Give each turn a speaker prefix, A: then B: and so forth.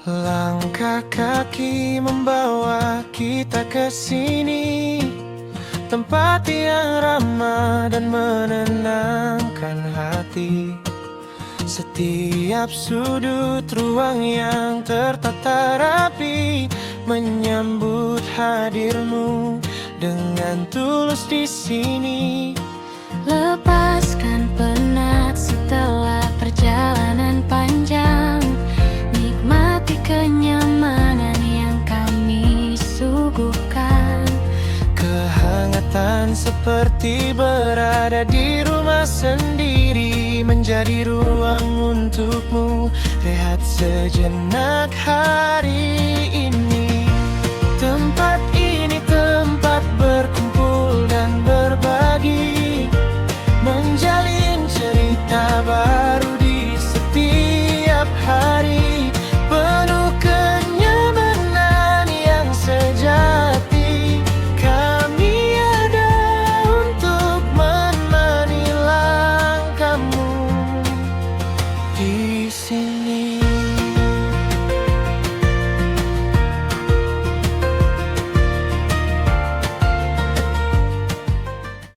A: Langkah kaki membawa kita ke sini, tempat yang ramah dan menenangkan hati. Setiap sudut ruang yang tertata rapi menyambut hadirmu dengan tulus di sini.
B: Lepaskan penat setelah perjalanan panjang, nikmati kenyamanan yang kami suguhkan.
A: Kehangatan seperti berada di rumah sendiri, menjadi ruang untukmu rehat sejenak hari ini. Tempat ini tempat berkumpul dan berbagi, menjalin cerita baru di setiap hari, penuh kenyamanan yang sejati. Kami ada untuk menemani langkahmu di sini.